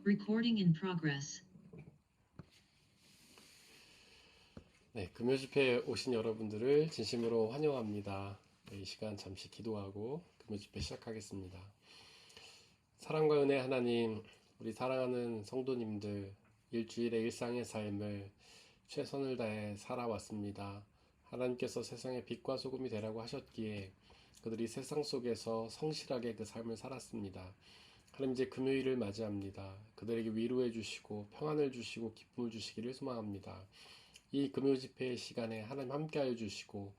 Recording in progress. 네, 금요 집회에 오신 여러분들을 진심으로 환영합니다. 네, 이 시간 잠시 기도하고 금요 집회 시작하겠습니다. 사랑과 은혜 하나님, 우리 사랑하는 성도님들 일주일의 일상의 삶을 최선을 다해 살아왔습니다. 하나님께서 세상의 빛과 소금이 되라고 하셨기에 그들이 세상 속에서 성실하게 그 삶을 살았습니다. 하나님, 이제 금요일을 맞이합니다. 그들에게 위로해 주시고 평안을 주시고 기쁨을 주시기를 소망합니다. 이 금요 집회의 시간에 하나님 함께하여 주시고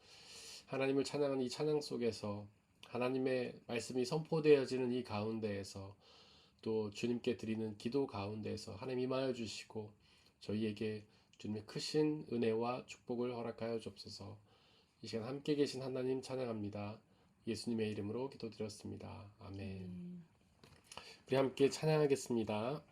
하나님을 찬양하는 이 찬양 속에서 하나님의 말씀이 선포되어지는 이 가운데에서 또 주님께 드리는 기도 가운데에서 하나님 임하여 주시고 저희에게 주님의 크신 은혜와 축복을 허락하여 주옵소서. 이 시간 함께 계신 하나님 찬양합니다. 예수님의 이름으로 기도드렸습니다. 아멘. 우리 함께 찬양하겠습니다.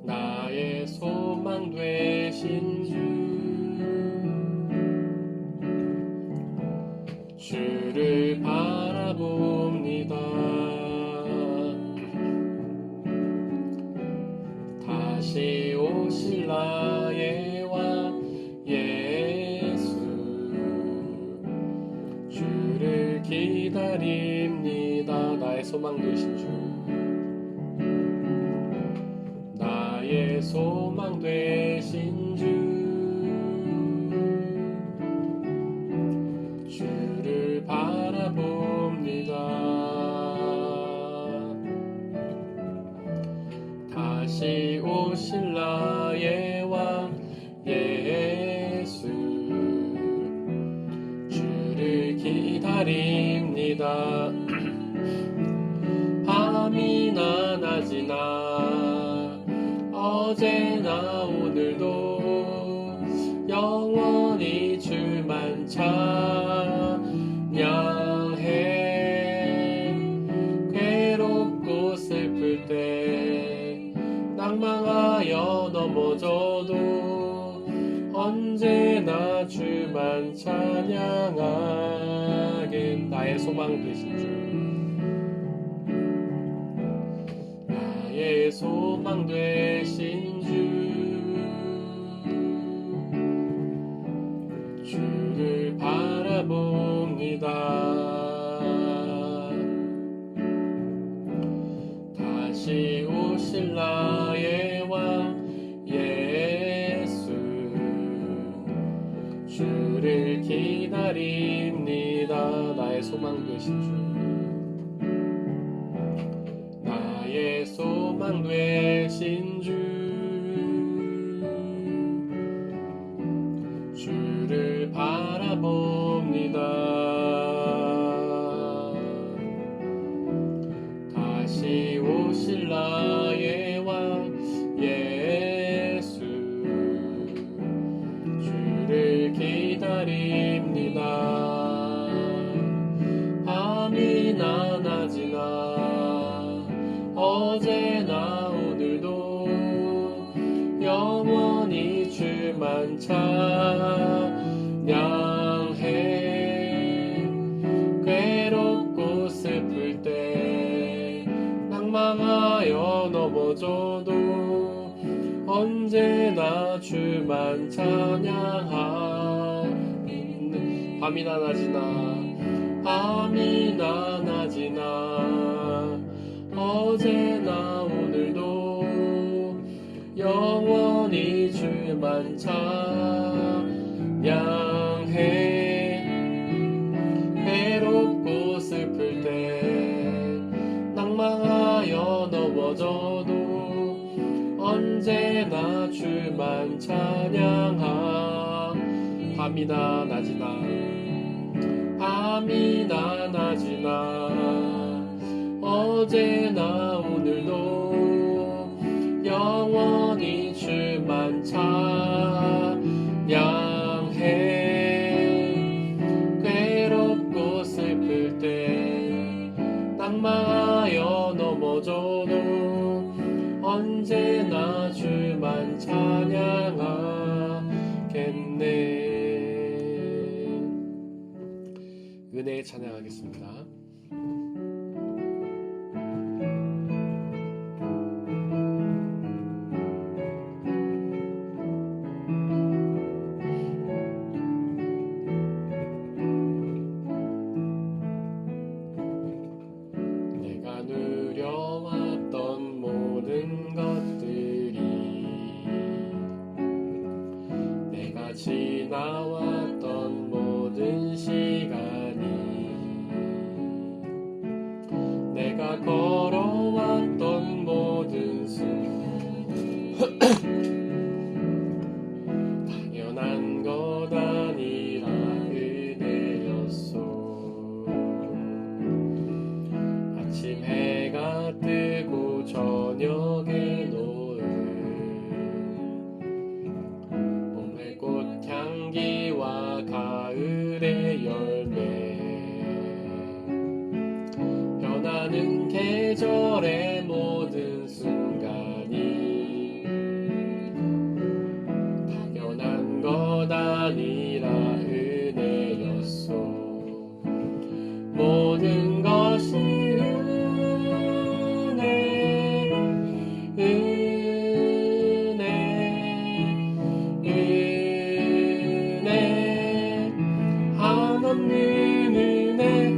나의 소망 되신 주를 바라봅니다. 다시 오실 나의 왕 예수, 주를 기다립니다. 나의 소망 되신 주, 나의 소망 되신 주, 주를 바라봅니다. 다시 오실 나의 왕 예수, 주를 기다립니다. 밤이나 낮이나 어제나 오늘도 영원히 주만 찬양해. 괴롭고 슬플 때 낭망하여 넘어져도 언제나 주만 찬양하게. 나의 소망 되신 주, 나의 소망 되신 주, 주를 바라봅니다. 다시 오실 나의 왕 예수, 주를 기다립니다. 나의 소망 되신 주, 나의 소망 되신 주, 주를 바라봅니다. 다시 오실 나의 왕 예수, 주를 기다립니다. 밤이나 낮이나 어제나 오늘도 영원히 주만 찬양해. 괴롭고 슬플 때 낭망하여 넘어져도 언제나 주만 찬양하네. 밤이나 낮이나 어제나 오늘도 영원히 주만 찬양해. 괴롭고 슬플 때 낭망하여 넘어져도 언제나 주만 찬양하. 밤이나 낮이나 어제나 오늘도 영원히 주만 찬양해. 괴롭고 슬플 때 낭만 인하여 넘어져도 언제나 주만 찬양하겠네. 은혜 찬양하겠습니다. 내가 누려왔던 모든 것들이, 내가 지나왔던 모든 시간이, 내가 걸어왔던 모든 순간 당연한 것 아니라 은혜였소. 아침 해가 뜨고 저녁에 노을, 봄의 꽃향기와 가을의 열매, 변하는 계절의 모든 순간이 당연한 것 아니라 은혜였소. 모든 것이 은혜, 은혜, 한없는 은혜.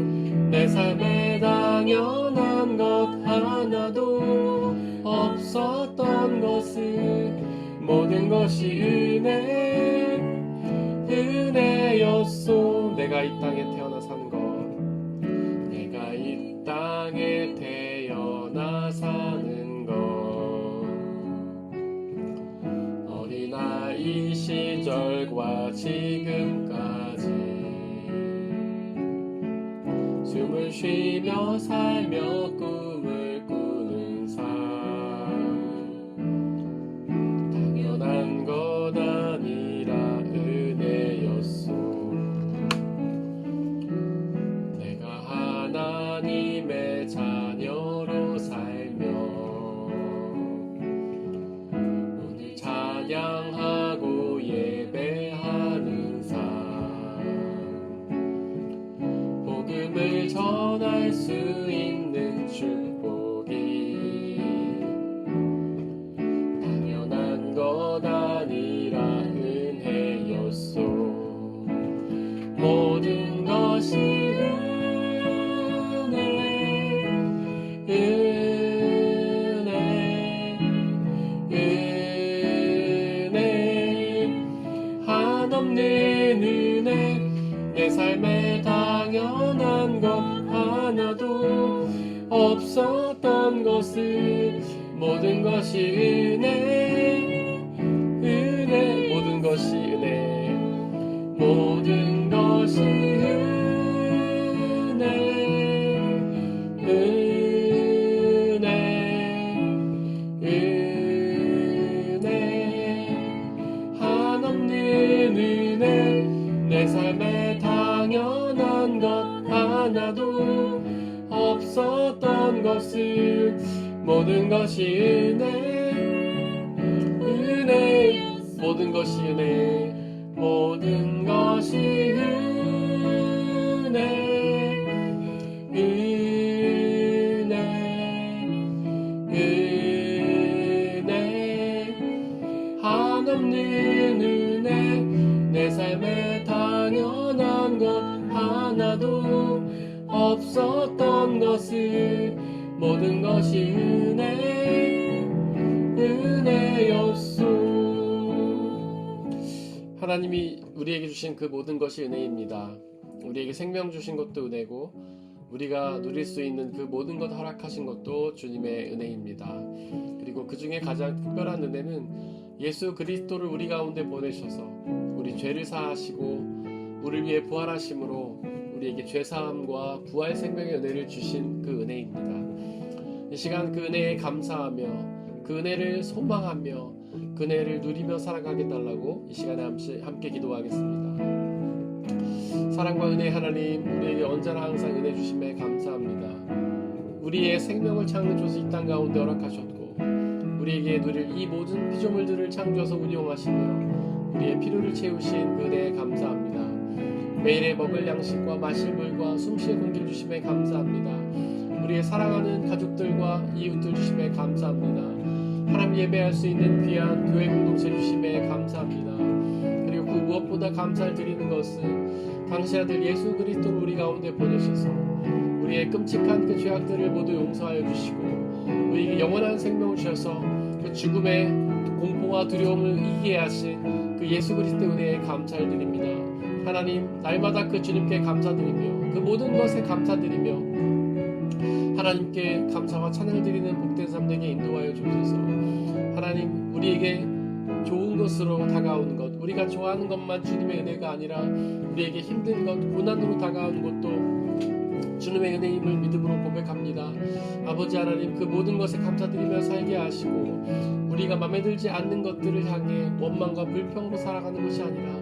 내 삶에 당연한 것 하나도 없었던 것을, 모든 것이 은혜, 은혜였소. 내가 이 땅에 태어나 산 것, 내가 이 땅에 태어나 사는 것, 어린아이 시절과 지금까지 숨을 쉬며 살며 꿈을 꾸는 삶, 당연한 것 아니라 은혜였소. 내가 하나님의 자녀로 살며 오늘 찬양하고 예배하는 삶, 복음을 전할 수 있는 축복이 당연한 것 아니라 은혜였소. 모든 것이 은혜, 은혜, 은혜, 한없는 은혜. 내 삶에 당연한 것 하나도 없었던 것을, 모든 것이 은혜, 은혜, 모든 것이 은혜, 모든 것이 은혜, 은혜, 은혜, 한없는 은혜. 내 삶에 당연한 것 하나도 없었던 것을, 모든 것이 은혜, 은혜, 모든 것이 은혜, 모든 것이 은혜, 은혜, 은혜, 한없는 은혜. 내 삶에 당연한 것 하나도 없었던 것을, 모든 것이 은혜, 은혜였소. 하나님이 우리에게 주신 그 모든 것이 은혜입니다. 우리에게 생명 주신 것도 은혜고, 우리가 누릴 수 있는 그 모든 것 허락하신 것도 주님의 은혜입니다. 그리고 그 중에 가장 특별한 은혜는 예수 그리스도를 우리 가운데 보내셔서 우리 죄를 사하시고 우리를 위해 부활하심으로 우리에게 죄사함과 부활 생명의 은혜를 주신 그 은혜입니다. 이 시간 그 은혜에 감사하며 그 은혜를 소망하며 그 은혜를 누리며 살아가게 달라고 이 시간에 함께 기도하겠습니다. 사랑과 은혜 하나님, 우리에게 언제나 항상 은혜 주심에 감사합니다. 우리의 생명을 창조해서 이 땅 가운데 허락하셨고 우리에게 누릴 이 모든 피조물들을 창조해서 운용하시며 우리의 필요를 채우신 그 은혜에 감사합니다. 매일에 먹을 양식과 마실 물과 숨쉴 공기를 주심에 감사합니다. 우리의 사랑하는 가족들과 이웃들 주심에 감사합니다. 하나님 예배할 수 있는 귀한 교회 공동체 주심에 감사합니다. 그리고 그 무엇보다 감사를 드리는 것은 당신 아들 예수 그리스도를 우리 가운데 보내셔서 우리의 끔찍한 그 죄악들을 모두 용서하여 주시고 우리에게 영원한 생명을 주셔서 그 죽음의 공포와 두려움을 이기게 하신 그 예수 그리스도의 은혜에 감사를 드립니다. 하나님 날마다 그 주님께 감사드리며 그 모든 것에 감사드리며 하나님께 감사와 찬양을 드리는 복된 삶 되게 인도하여 주셔서 하나님 우리에게 좋은 것으로 다가오는 것 우리가 좋아하는 것만 주님의 은혜가 아니라 우리에게 힘든 것 고난으로 다가오는 것도 주님의 은혜임을 믿음으로 고백합니다. 아버지 하나님 그 모든 것에 감사드리며 살게 하시고 우리가 마음에 들지 않는 것들을 향해 원망과 불평으로 살아가는 것이 아니라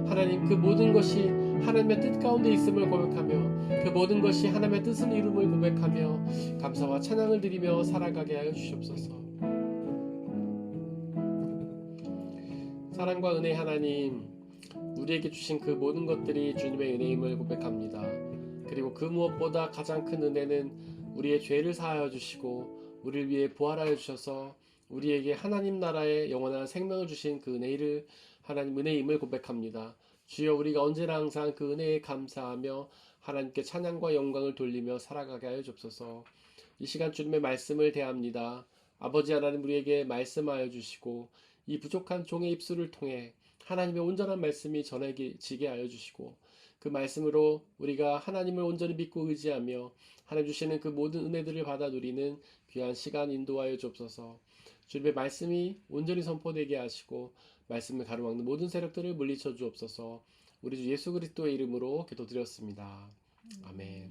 하나님 그 모든 것이 하나님의 뜻 가운데 있음을 고백하며 그 모든 것이 하나님의 뜻을 이룸을 고백하며 감사와 찬양을 드리며 살아가게 하여 주시옵소서. 사랑과 은혜 하나님 우리에게 주신 그 모든 것들이 주님의 은혜임을 고백합니다. 그리고 그 무엇보다 가장 큰 은혜는 우리의 죄를 사하여 주시고 우리를 위해 부활하여 주셔서 우리에게 하나님 나라의 영원한 생명을 주신 그 은혜를 하나님 은혜임을 고백합니다. 주여 우리가 언제나 항상 그 은혜에 감사하며 하나님께 찬양과 영광을 돌리며 살아가게 하여 주옵소서. 이 시간 주님의 말씀을 대합니다. 아버지 하나님 우리에게 말씀하여 주시고 이 부족한 종의 입술을 통해 하나님의 온전한 말씀이 전해지게 하여 주시고 그 말씀으로 우리가 하나님을 온전히 믿고 의지하며 하나님 주시는 그 모든 은혜들을 받아 누리는 귀한 시간 인도하여 주옵소서. 주님의 말씀이 온전히 선포되게 하시고 말씀을 가로막는 모든 세력들을 물리쳐 주옵소서. 우리 주 예수 그리스도의 이름으로 기도드렸습니다. 아멘.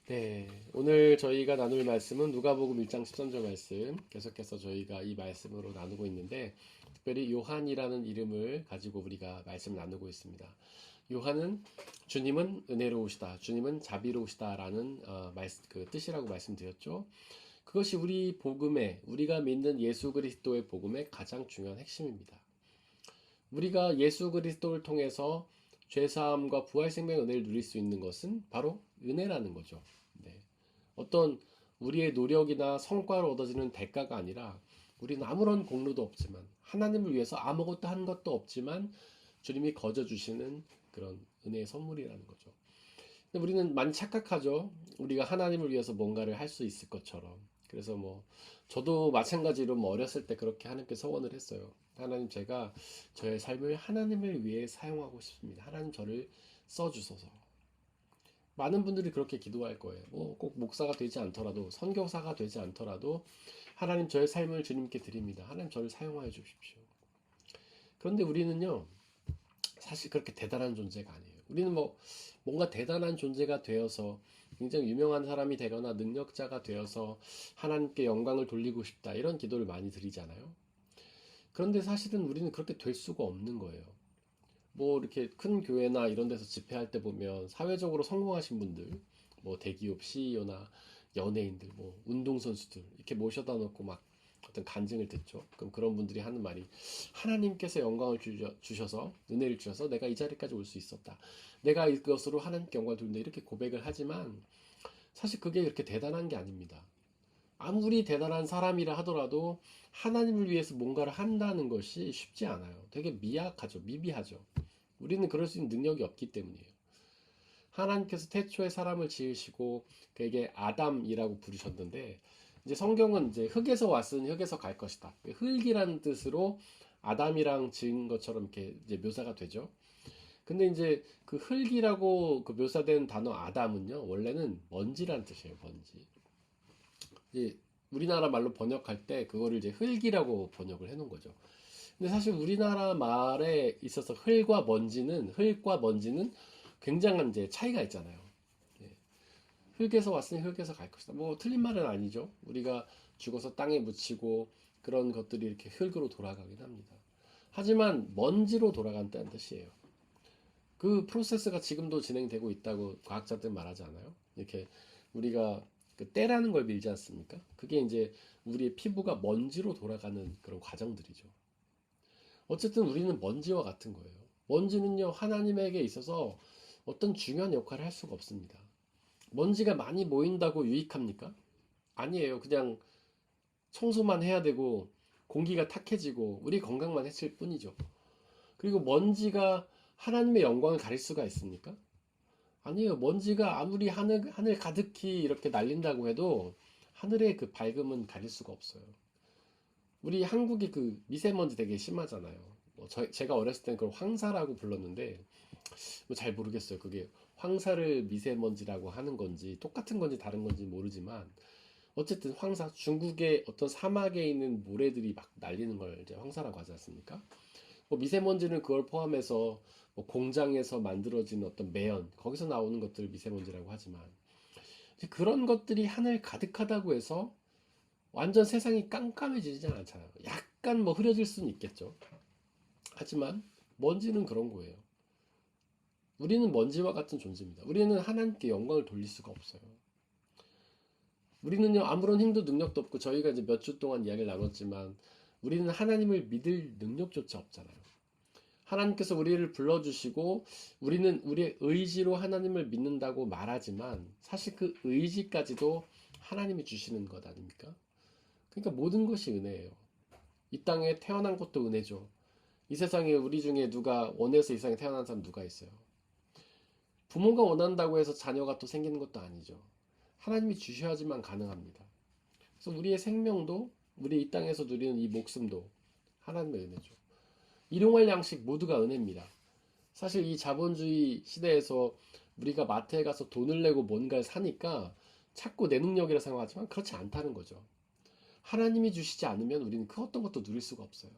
네, 오늘 저희가 나눌 말씀은 누가복음 1장 13절 말씀 계속해서 저희가 이 말씀으로 나누고 있는데 특별히 요한이라는 이름을 가지고 우리가 말씀을 나누고 있습니다. 요한은 주님은 은혜로우시다, 주님은 자비로우시다라는 그 뜻이라고 말씀드렸죠. 그것이 우리 복음의 우리가 믿는 예수 그리스도의 복음의 가장 중요한 핵심입니다. 우리가 예수 그리스도를 통해서 죄사함과 부활 생명의 은혜를 누릴 수 있는 것은 바로 은혜라는 거죠. 네. 어떤 우리의 노력이나 성과로 얻어지는 대가가 아니라 우리는 아무런 공로도 없지만 하나님을 위해서 아무것도 한 것도 없지만 주님이 거저 주시는 그런 은혜의 선물이라는 거죠. 근데 우리는 많이 착각하죠. 우리가 하나님을 위해서 뭔가를 할 수 있을 것처럼. 그래서 저도 마찬가지로 어렸을 때 그렇게 하나님께 소원을 했어요. 하나님 제가 저의 삶을 하나님을 위해 사용하고 싶습니다. 하나님 저를 써주소서. 많은 분들이 그렇게 기도할 거예요. 꼭 목사가 되지 않더라도 선교사가 되지 않더라도 하나님 저의 삶을 주님께 드립니다. 하나님 저를 사용하여 주십시오. 그런데 우리는요. 사실 그렇게 대단한 존재가 아니에요. 우리는 뭔가 대단한 존재가 되어서 굉장히 유명한 사람이 되거나 능력자가 되어서 하나님께 영광을 돌리고 싶다 이런 기도를 많이 드리잖아요. 그런데 사실은 우리는 그렇게 될 수가 없는 거예요. 이렇게 큰 교회나 이런 데서 집회할 때 보면 사회적으로 성공하신 분들, 대기업 CEO나 연예인들, 운동선수들 이렇게 모셔다 놓고 막 어떤 간증을 듣죠. 그럼 그런 분들이 하는 말이 하나님께서 영광을 주셔서 은혜를 주셔서 내가 이 자리까지 올 수 있었다. 내가 이것으로 하나님께 영광을 돌린다. 이렇게 고백을 하지만 사실 그게 그렇게 대단한 게 아닙니다. 아무리 대단한 사람이라 하더라도 하나님을 위해서 뭔가를 한다는 것이 쉽지 않아요. 되게 미약하죠. 미비하죠. 우리는 그럴 수 있는 능력이 없기 때문이에요. 하나님께서 태초에 사람을 지으시고 그에게 아담이라고 부르셨는데 이제 성경은 이제 흙에서 왔으니 흙에서 갈 것이다. 흙이라는 뜻으로 아담이랑 지은 것처럼 이렇게 이제 묘사가 되죠. 근데 이제 그 흙이라고 그 묘사된 단어 아담은요, 원래는 먼지라는 뜻이에요, 먼지. 이제 우리나라 말로 번역할 때 그거를 이제 흙이라고 번역을 해놓은 거죠. 근데 사실 우리나라 말에 있어서 흙과 먼지는 굉장한 이제 차이가 있잖아요. 흙에서 왔으니 흙에서 갈 것이다. 틀린 말은 아니죠. 우리가 죽어서 땅에 묻히고 그런 것들이 이렇게 흙으로 돌아가긴 합니다. 하지만 먼지로 돌아간다는 뜻이에요. 그 프로세스가 지금도 진행되고 있다고 과학자들 말하지 않아요? 이렇게 우리가 그 때라는 걸 밀지 않습니까? 그게 이제 우리의 피부가 먼지로 돌아가는 그런 과정들이죠. 어쨌든 우리는 먼지와 같은 거예요. 먼지는요, 하나님에게 있어서 어떤 중요한 역할을 할 수가 없습니다. 먼지가 많이 모인다고 유익합니까? 아니에요. 그냥 청소만 해야 되고 공기가 탁해지고 우리 건강만 해칠 뿐이죠. 그리고 먼지가 하나님의 영광을 가릴 수가 있습니까? 아니에요. 먼지가 아무리 하늘 가득히 이렇게 날린다고 해도 하늘의 그 밝음은 가릴 수가 없어요. 우리 한국이 그 미세먼지 되게 심하잖아요. 제가 어렸을 땐 그걸 황사라고 불렀는데 뭐잘 모르겠어요. 그게 황사를 미세먼지라고 하는 건지 똑같은 건지 다른 건지 모르지만 어쨌든 황사, 중국의 어떤 사막에 있는 모래들이 막 날리는 걸 이제 황사라고 하지 않습니까? 뭐 미세먼지는 그걸 포함해서 뭐 공장에서 만들어진 어떤 매연, 거기서 나오는 것들을 미세먼지라고 하지만 그런 것들이 하늘 가득하다고 해서 완전 세상이 깜깜해지진 않잖아요. 약간 뭐 흐려질 수는 있겠죠. 하지만 먼지는 그런 거예요. 우리는 먼지와 같은 존재입니다. 우리는 하나님께 영광을 돌릴 수가 없어요. 우리는요, 아무런 힘도 능력도 없고, 저희가 이제 몇 주 동안 이야기를 나눴지만, 우리는 하나님을 믿을 능력조차 없잖아요. 하나님께서 우리를 불러주시고, 우리는 우리의 의지로 하나님을 믿는다고 말하지만, 사실 그 의지까지도 하나님이 주시는 것 아닙니까? 그러니까 모든 것이 은혜예요. 이 땅에 태어난 것도 은혜죠. 이 세상에 우리 중에 누가 원해서 이 세상에 태어난 사람 누가 있어요? 부모가 원한다고 해서 자녀가 또 생기는 것도 아니죠. 하나님이 주셔야지만 가능합니다. 그래서 우리의 생명도 우리 이 땅에서 누리는 이 목숨도 하나님의 은혜죠. 일용할 양식 모두가 은혜입니다. 사실 이 자본주의 시대에서 우리가 마트에 가서 돈을 내고 뭔가를 사니까 자꾸 내 능력이라 생각하지만 그렇지 않다는 거죠. 하나님이 주시지 않으면 우리는 그 어떤 것도 누릴 수가 없어요.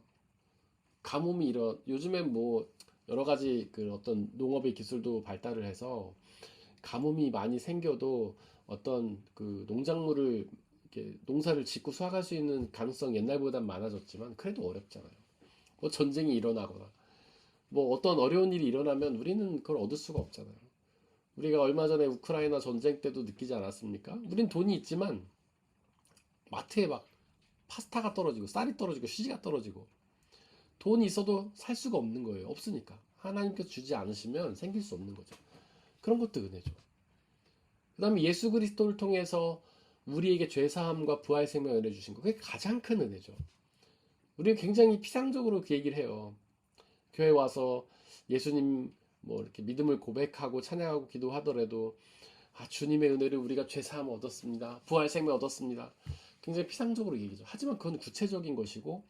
가뭄이 요즘엔 뭐 여러 가지 그 어떤 농업의 기술도 발달을 해서 가뭄이 많이 생겨도 어떤 그 농작물을 이렇게 농사를 짓고 수확할 수 있는 가능성 옛날보단 많아졌지만 그래도 어렵잖아요. 뭐 전쟁이 일어나거나 뭐 어떤 어려운 일이 일어나면 우리는 그걸 얻을 수가 없잖아요. 우리가 얼마 전에 우크라이나 전쟁 때도 느끼지 않았습니까? 우린 돈이 있지만 마트에 막 파스타가 떨어지고 쌀이 떨어지고 휴지가 떨어지고 돈이 있어도 살 수가 없는 거예요. 없으니까. 하나님께서 주지 않으시면 생길 수 없는 거죠. 그런 것도 은혜죠. 그 다음에 예수 그리스도를 통해서 우리에게 죄사함과 부활 생명을 은혜 주신 거. 그게 가장 큰 은혜죠. 우리는 굉장히 피상적으로 그 얘기를 해요. 교회 와서 예수님 뭐 이렇게 믿음을 고백하고 찬양하고 기도하더라도 주님의 은혜를 우리가 죄사함을 얻었습니다. 부활 생명 얻었습니다. 굉장히 피상적으로 얘기죠. 하지만 그건 구체적인 것이고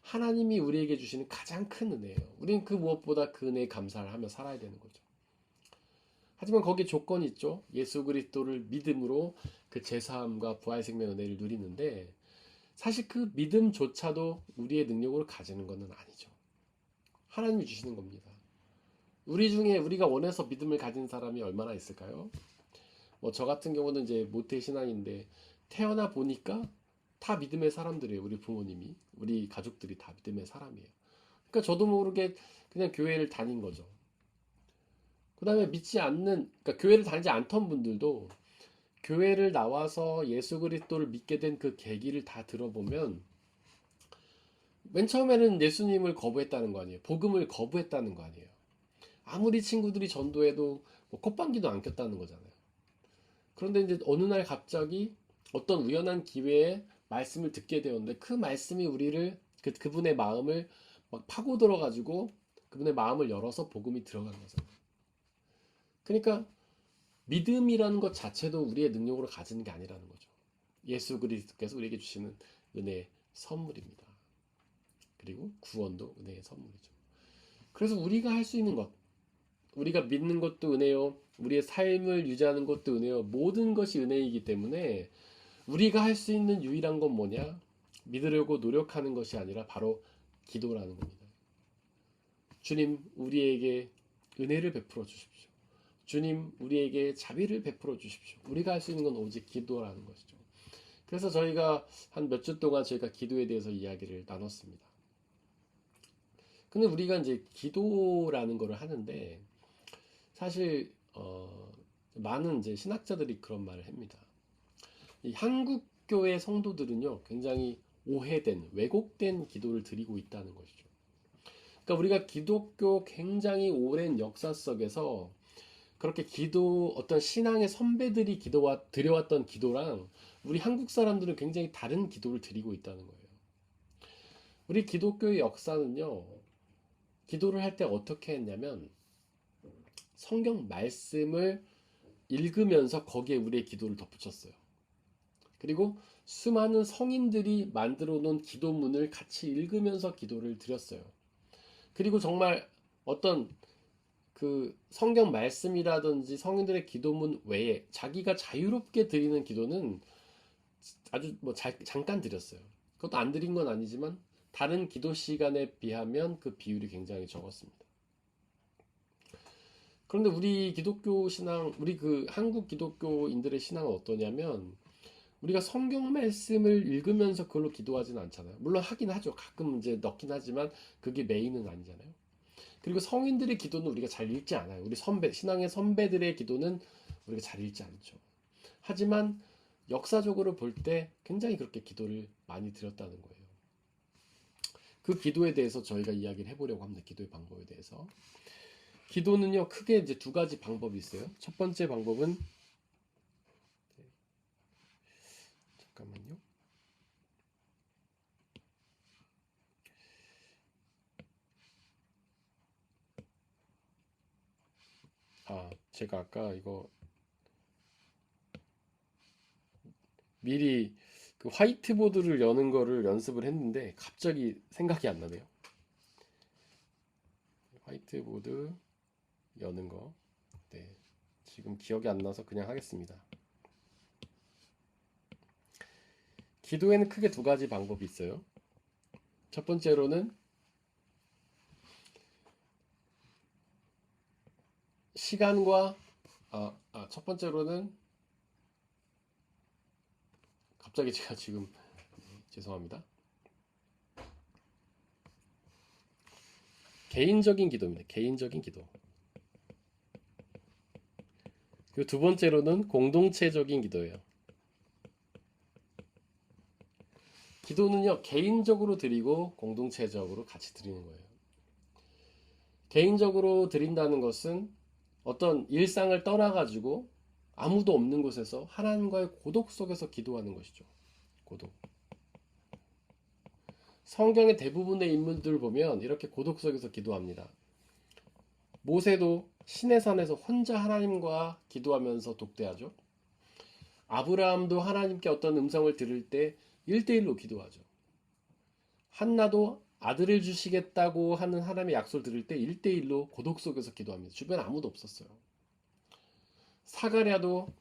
하나님이 우리에게 주시는 가장 큰 은혜예요. 우리는 그 무엇보다 그 은혜에 감사를 하며 살아야 되는 거죠. 하지만 거기에 조건이 있죠. 예수 그리스도를 믿음으로 그 제사함과 부활 생명 은혜를 누리는데 사실 그 믿음조차도 우리의 능력으로 가지는 것은 아니죠. 하나님이 주시는 겁니다. 우리 중에 우리가 원해서 믿음을 가진 사람이 얼마나 있을까요? 뭐 저 같은 경우는 이제 모태 신앙인데 태어나 보니까 다 믿음의 사람들이에요. 우리 부모님이, 우리 가족들이 다 믿음의 사람이에요. 그러니까 저도 모르게 그냥 교회를 다닌 거죠. 그 다음에 믿지 않는, 그러니까 교회를 다니지 않던 분들도 교회를 나와서 예수 그리스도를 믿게 된 그 계기를 다 들어보면 맨 처음에는 예수님을 거부했다는 거 아니에요. 복음을 거부했다는 거 아니에요. 아무리 친구들이 전도해도 뭐 콧방귀도 안 꼈다는 거잖아요. 그런데 이제 어느 날 갑자기 어떤 우연한 기회에 말씀을 듣게 되었는데 그 말씀이 우리를 그분의 마음을 막 파고 들어가지고 그분의 마음을 열어서 복음이 들어간 거잖아요. 그러니까 믿음이라는 것 자체도 우리의 능력으로 가지는 게 아니라는 거죠. 예수 그리스도께서 우리에게 주시는 은혜의 선물입니다. 그리고 구원도 은혜의 선물이죠. 그래서 우리가 할 수 있는 것, 우리가 믿는 것도 은혜요, 우리의 삶을 유지하는 것도 은혜요, 모든 것이 은혜이기 때문에 우리가 할 수 있는 유일한 건 뭐냐? 믿으려고 노력하는 것이 아니라 바로 기도라는 겁니다. 주님, 우리에게 은혜를 베풀어 주십시오. 주님, 우리에게 자비를 베풀어 주십시오. 우리가 할 수 있는 건 오직 기도라는 것이죠. 그래서 저희가 한 몇 주 동안 저희가 기도에 대해서 이야기를 나눴습니다. 근데 우리가 이제 기도라는 거를 하는데 사실 많은 이제 신학자들이 그런 말을 합니다. 이 한국 교회 성도들은요, 굉장히 오해된, 왜곡된 기도를 드리고 있다는 것이죠. 그러니까 우리가 기독교 굉장히 오랜 역사 속에서 그렇게 어떤 신앙의 선배들이 드려왔던 기도랑 우리 한국 사람들은 굉장히 다른 기도를 드리고 있다는 거예요. 우리 기독교의 역사는요, 기도를 할 때 어떻게 했냐면 성경 말씀을 읽으면서 거기에 우리의 기도를 덧붙였어요. 그리고 수많은 성인들이 만들어 놓은 기도문을 같이 읽으면서 기도를 드렸어요. 그리고 정말 어떤 그 성경 말씀이라든지 성인들의 기도문 외에 자기가 자유롭게 드리는 기도는 아주 잠깐 드렸어요. 그것도 안 드린 건 아니지만 다른 기도 시간에 비하면 그 비율이 굉장히 적었습니다. 그런데 우리 기독교 신앙, 우리 그 한국 기독교인들의 신앙은 어떠냐면 우리가 성경 말씀을 읽으면서 그걸로 기도하지는 않잖아요. 물론 하긴 하죠. 가끔 이제 넣긴 하지만 그게 메인은 아니잖아요. 그리고 성인들의 기도는 우리가 잘 읽지 않아요. 우리 신앙의 선배들의 기도는 우리가 잘 읽지 않죠. 하지만 역사적으로 볼 때 굉장히 그렇게 기도를 많이 드렸다는 거예요. 그 기도에 대해서 저희가 이야기를 해보려고 합니다. 기도의 방법에 대해서. 기도는요, 크게 이제 두 가지 방법이 있어요. 첫 번째 방법은, 잠깐만요. 제가 아까 이거 미리 그 화이트보드를 여는 거를 연습을 했는데 갑자기 생각이 안 나네요. 화이트보드 여는 거. 네. 지금 기억이 안 나서 그냥 하겠습니다. 기도에는 크게 두 가지 방법이 있어요. 첫 번째로는 시간과 첫 번째로는 갑자기 제가 지금 죄송합니다. 개인적인 기도입니다. 개인적인 기도. 그리고 두 번째로는 공동체적인 기도예요. 기도는요, 개인적으로 드리고 공동체적으로 같이 드리는 거예요. 개인적으로 드린다는 것은 어떤 일상을 떠나가지고 아무도 없는 곳에서 하나님과의 고독 속에서 기도하는 것이죠. 고독. 성경의 대부분의 인물들 보면 이렇게 고독 속에서 기도합니다. 모세도 시내산에서 혼자 하나님과 기도하면서 독대하죠. 아브라함도 하나님께 어떤 음성을 들을 때 1대1로 기도하죠. 한나도 아들을 주시겠다고 하는 하나님의 약속을 들을 때 1대1로 고독 속에서 기도합니다. 주변에 아무도 없었어요. 사가랴도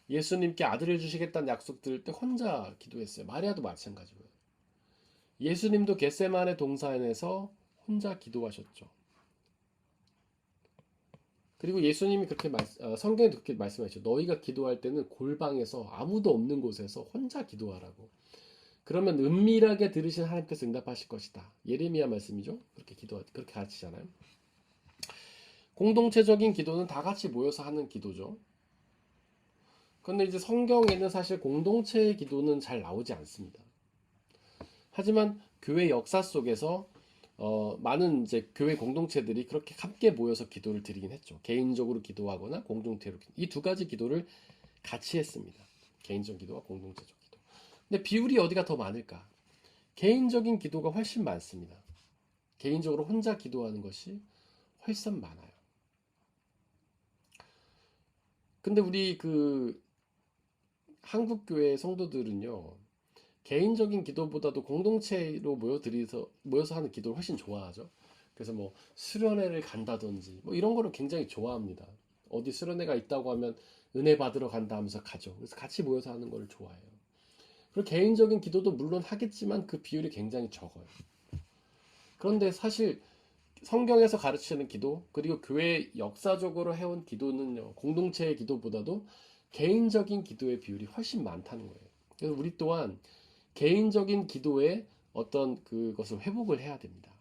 예수님께 아들을 주시겠다는 약속 들을 때 혼자 기도했어요. 마리아도 마찬가지고요. 예수님도 겟세마네 동산에서 혼자 기도하셨죠. 그리고 예수님이 성경에 그렇게 말씀하셨죠. 너희가 기도할 때는 골방에서 아무도 없는 곳에서 혼자 기도하라고. 그러면 은밀하게 들으신 하나님께서 응답하실 것이다. 예레미야 말씀이죠. 그렇게 가르치잖아요. 공동체적인 기도는 다 같이 모여서 하는 기도죠. 그런데 이제 성경에는 사실 공동체의 기도는 잘 나오지 않습니다. 하지만 교회 역사 속에서 많은 이제 교회 공동체들이 그렇게 함께 모여서 기도를 드리긴 했죠. 개인적으로 기도하거나 공동체로 이 두 가지 기도를 같이 했습니다. 개인적 기도와 공동체적 기도. 근데 비율이 어디가 더 많을까? 개인적인 기도가 훨씬 많습니다. 개인적으로 혼자 기도하는 것이 훨씬 많아요. 근데 우리 그 한국 교회 성도들은요, 개인적인 기도보다도 공동체로 모여서 하는 기도를 훨씬 좋아하죠. 그래서 뭐 수련회를 간다든지 뭐 이런 거를 굉장히 좋아합니다. 어디 수련회가 있다고 하면 은혜 받으러 간다 하면서 가죠. 그래서 같이 모여서 하는 걸 좋아해요. 그리고 개인적인 기도도 물론 하겠지만 그 비율이 굉장히 적어요. 그런데 사실 성경에서 가르치는 기도 그리고 교회 역사적으로 해온 기도는요, 공동체의 기도보다도 개인적인 기도의 비율이 훨씬 많다는 거예요. 그래서 우리 또한 개인적인 기도에 어떤 그것을 회복을 해야 됩니다.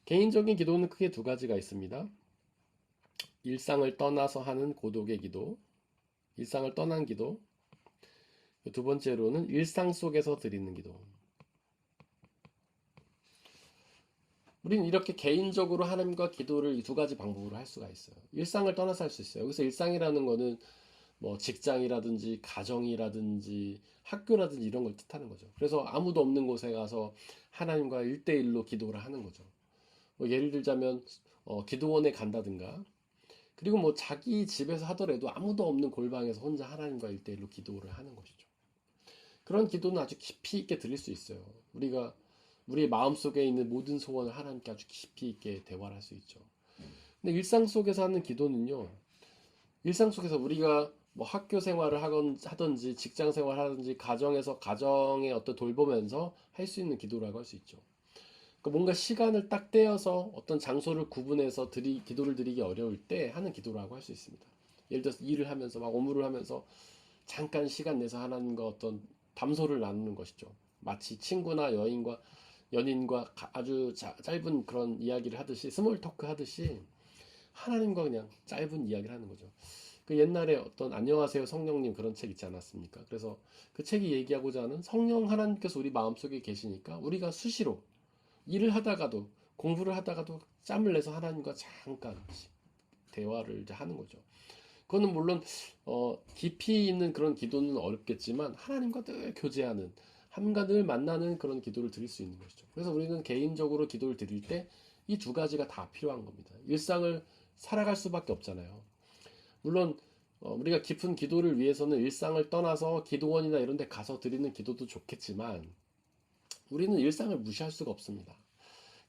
개인적인 기도는 크게 두 가지가 있습니다. 일상을 떠나서 하는 고독의 기도, 일상을 떠난 기도, 두 번째로는 일상 속에서 드리는 기도. 우리는 이렇게 개인적으로 하나님과 기도를 이 두 가지 방법으로 할 수가 있어요. 일상을 떠나서 할 수 있어요. 여기서 일상이라는 거는 뭐 직장이라든지 가정이라든지 학교라든지 이런 걸 뜻하는 거죠. 그래서 아무도 없는 곳에 가서 하나님과 1대1로 기도를 하는 거죠. 뭐 예를 들자면 기도원에 간다든가, 그리고 뭐 자기 집에서 하더라도 아무도 없는 골방에서 혼자 하나님과 1대1로 기도를 하는 것이죠. 그런 기도는 아주 깊이 있게 드릴 수 있어요. 우리가 우리의 마음속에 있는 모든 소원을 하나님께 아주 깊이 있게 대화를 할 수 있죠. 근데 일상 속에서 하는 기도는요, 일상 속에서 우리가 뭐 학교 생활을 하든지 직장 생활을 하든지 가정에서 가정의 어떤 돌보면서 할 수 있는 기도라고 할 수 있죠. 그러니까 뭔가 시간을 딱 떼어서 어떤 장소를 구분해서 기도를 드리기 어려울 때 하는 기도라고 할 수 있습니다. 예를 들어서 일을 하면서 막 업무를 하면서 잠깐 시간 내서 하나님과 어떤 담소를 나누는 것이죠. 마치 친구나 여인과 연인과 아주 짧은 그런 이야기를 하듯이, 스몰 토크 하듯이 하나님과 그냥 짧은 이야기를 하는 거죠. 그 옛날에 어떤 안녕하세요 성령님 그런 책 있지 않았습니까? 그래서 그 책이 얘기하고자 하는, 성령 하나님께서 우리 마음속에 계시니까 우리가 수시로 일을 하다가도 공부를 하다가도 짬을 내서 하나님과 잠깐 대화를 이제 하는 거죠. 그거는 물론 깊이 있는 그런 기도는 어렵겠지만 하나님과 늘 교제하는, 하나님과 늘 만나는 그런 기도를 드릴 수 있는 것이죠. 그래서 우리는 개인적으로 기도를 드릴 때 이 두 가지가 다 필요한 겁니다. 일상을 살아갈 수밖에 없잖아요. 물론 우리가 깊은 기도를 위해서는 일상을 떠나서 기도원이나 이런 데 가서 드리는 기도도 좋겠지만 우리는 일상을 무시할 수가 없습니다.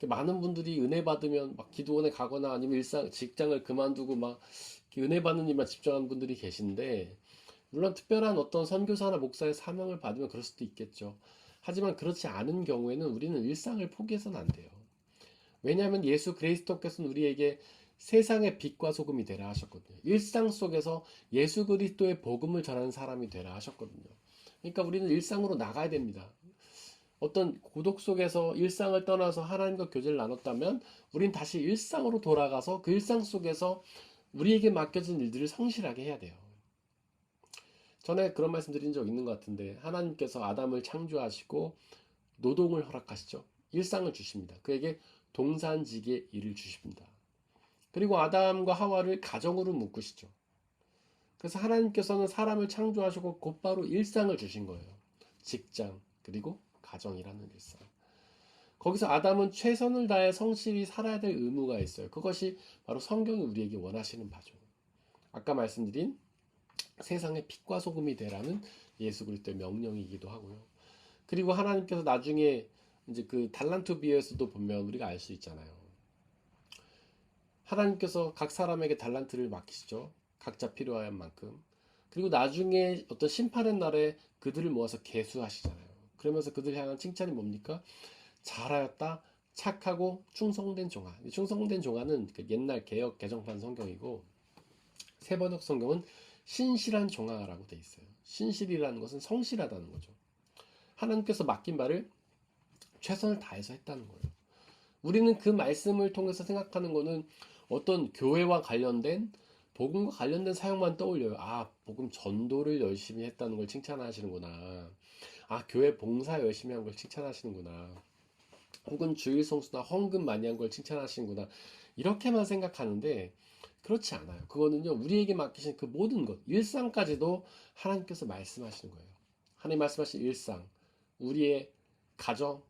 많은 분들이 은혜 받으면 막 기도원에 가거나 아니면 일상 직장을 그만두고 막 은혜 받는 일만 집중하는 분들이 계신데, 물론 특별한 어떤 선교사나 목사의 사명을 받으면 그럴 수도 있겠죠. 하지만 그렇지 않은 경우에는 우리는 일상을 포기해서는 안 돼요. 왜냐하면 예수 그리스도께서는 우리에게 세상의 빛과 소금이 되라 하셨거든요. 일상 속에서 예수 그리스도의 복음을 전하는 사람이 되라 하셨거든요. 그러니까 우리는 일상으로 나가야 됩니다. 어떤 고독 속에서 일상을 떠나서 하나님과 교제를 나눴다면 우린 다시 일상으로 돌아가서 그 일상 속에서 우리에게 맡겨진 일들을 성실하게 해야 돼요. 전에 그런 말씀 드린 적 있는 것 같은데, 하나님께서 아담을 창조하시고 노동을 허락하시죠. 일상을 주십니다. 그에게 동산지기의 일을 주십니다. 그리고 아담과 하와를 가정으로 묶으시죠. 그래서 하나님께서는 사람을 창조하시고 곧바로 일상을 주신 거예요. 직장, 그리고 가정이라는 일상. 거기서 아담은 최선을 다해 성실히 살아야 될 의무가 있어요. 그것이 바로 성경이 우리에게 원하시는 바죠. 아까 말씀드린 세상의 빛과 소금이 되라는 예수 그리스도의 명령이기도 하고요. 그리고 하나님께서 나중에 이제 그 달란트 비유에서도 보면 우리가 알 수 있잖아요. 하나님께서 각 사람에게 달란트를 맡기시죠. 각자 필요한 만큼. 그리고 나중에 어떤 심판의 날에 그들을 모아서 계수하시잖아요. 그러면서 그들 향한 칭찬이 뭡니까? 잘하였다, 착하고 충성된 종아. 충성된 종아는 그 옛날 개역 개정판 성경이고, 세번역 성경은 신실한 종아라고 돼 있어요. 신실이라는 것은 성실하다는 거죠. 하나님께서 맡긴 바를 최선을 다해서 했다는 거예요. 우리는 그 말씀을 통해서 생각하는 거는 어떤 교회와 관련된, 복음과 관련된 사역만 떠올려요. 아, 복음 전도를 열심히 했다는 걸 칭찬하시는구나. 아, 교회 봉사 열심히 한 걸 칭찬하시는구나. 혹은 주일 성수나 헌금 많이 한 걸 칭찬하시는구나. 이렇게만 생각하는데 그렇지 않아요. 그거는요, 우리에게 맡기신 그 모든 것, 일상까지도 하나님께서 말씀하시는 거예요. 하나님 말씀하신 일상, 우리의 가정,